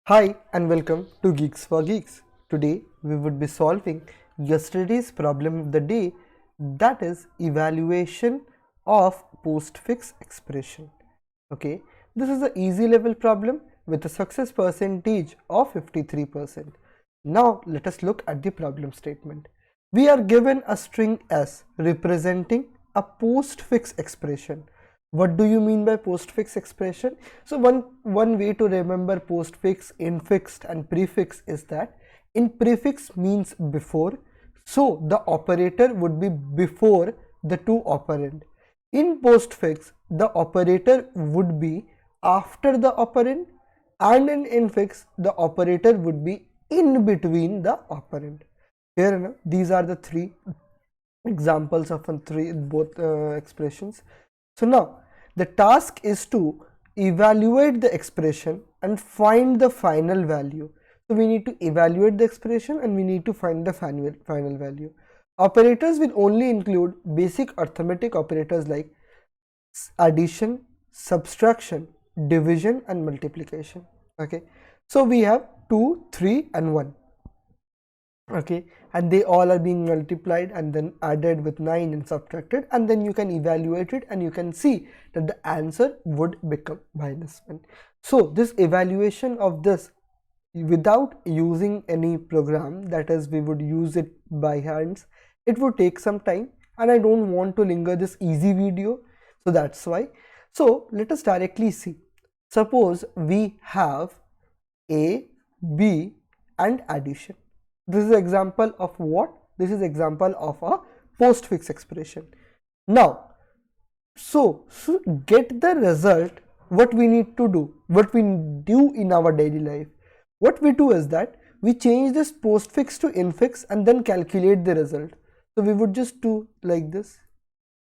Hi and welcome to Geeks for Geeks. Today we would be solving yesterday's problem of the day, that is evaluation of postfix expression. Okay, this is an easy level problem with a success percentage of 53%. Now let us look at the problem statement. We are given a string S representing a postfix expression. What do you mean by postfix expression? So one way to remember postfix, infixed and prefix is that in prefix means before, so the operator would be before the two operand. In postfix, the operator would be after the operand, and in infix, the operator would be in between the operand. Here, these are the three examples of both expressions. So now the task is to evaluate the expression and find the final value. So we need to evaluate the expression and we need to find the final value. Operators will only include basic arithmetic operators like addition, subtraction, division and multiplication. Okay, so we have 2, 3 and 1. Okay, and they all are being multiplied and then added with 9 and subtracted, and then you can evaluate it and you can see that the answer would become -1. So this evaluation of this without using any program, that is we would use it by hands, it would take some time and I don't want to linger this easy video, so that's why. So let us directly see. Suppose we have A, B and addition. This is example of what? This is example of a postfix expression. Now, so get the result, what we need to do, what we do in our daily life. What we do is that we change this postfix to infix and then calculate the result. So we would just do like this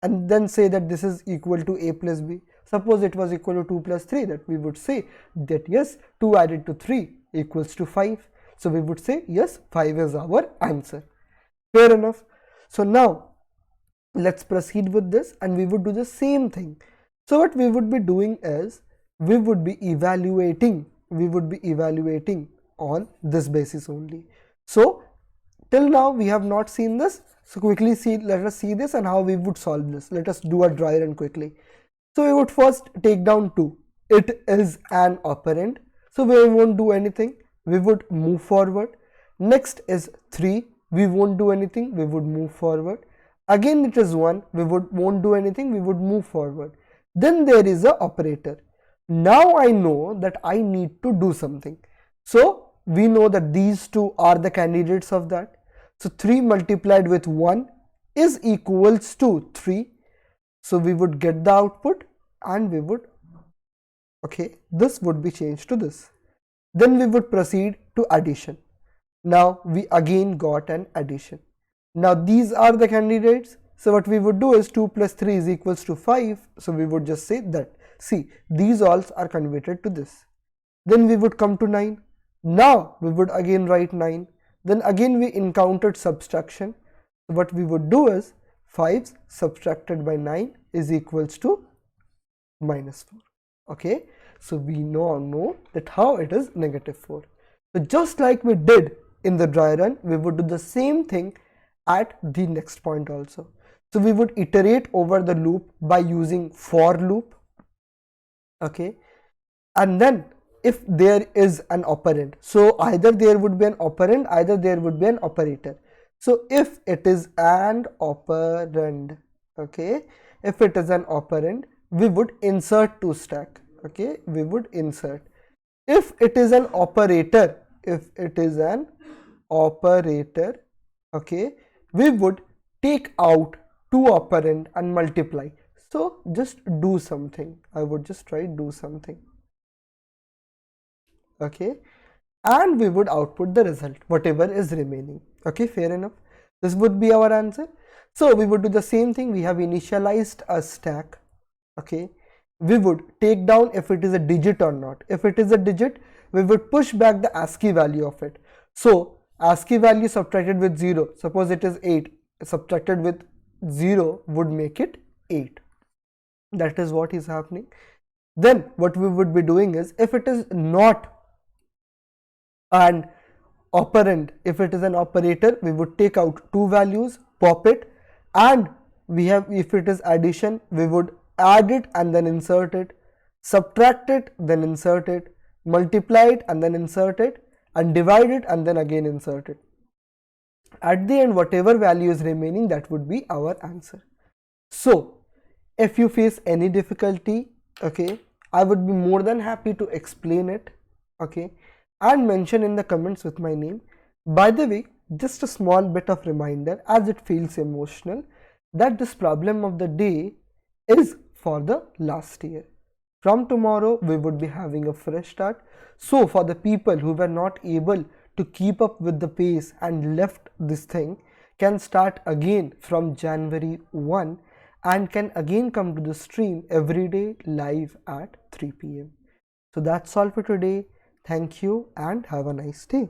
and then say that this is equal to A plus B. Suppose it was equal to 2 plus 3, that we would say that yes, 2 added to 3 equals to 5. So we would say yes, 5 is our answer. Fair enough. So now let's proceed with this and we would do the same thing. So what we would be doing is we would be evaluating on this basis only. So till now we have not seen this. So quickly let us see this and how we would solve this. Let us do a dry run quickly. So we would first take down 2. It is an operand, so we won't do anything. We would move forward. Next is 3. We won't do anything. We would move forward. Again it is 1. We won't do anything. We would move forward. Then there is a operator. Now I know that I need to do something. So we know that these two are the candidates of that. So 3 multiplied with 1 is equals to 3. So we would get the output and we would, okay, this would be changed to this. Then we would proceed to addition. Now we again got an addition. Now these are the candidates. So what we would do is 2 plus 3 is equals to 5. So we would just say that, see, these alls are converted to this. Then we would come to 9. Now we would again write 9. Then again we encountered subtraction. So what we would do is 5 subtracted by 9 is equals to -4. Okay, so we now know that how it is -4. So just like we did in the dry run, we would do the same thing at the next point also. So we would iterate over the loop by using for loop. Okay, and then if there is an operand, so either there would be an operand, either there would be an operator. So if it is an operand, okay, if it is an operand, we would insert to stack. Okay, we would insert. If it is an operator, okay, we would take out 2 operand and multiply. So just do something. I would just try do something. Okay, and we would output the result, whatever is remaining. Okay, fair enough. This would be our answer. So we would do the same thing. We have initialized a stack. Okay, we would take down if it is a digit or not. If it is a digit, we would push back the ASCII value of it. So ASCII value subtracted with 0, suppose it is 8, subtracted with 0 would make it 8. That is what is happening. Then what we would be doing is, if it is not and operand, if it is an operator, we would take out two values, pop it, and we have, if it is addition, we would add it and then insert it, subtract it, then insert it, multiply it and then insert it, and divide it and then again insert it. At the end, whatever value is remaining, that would be our answer. So if you face any difficulty, okay, I would be more than happy to explain it, okay, and mention in the comments with my name. By the way, just a small bit of reminder, as it feels emotional, that this problem of the day is for the last year. From tomorrow we would be having a fresh start. So for the people who were not able to keep up with the pace and left this thing, can start again from January 1 and can again come to the stream every day live at 3 p.m. So that's all for today. Thank you and have a nice day.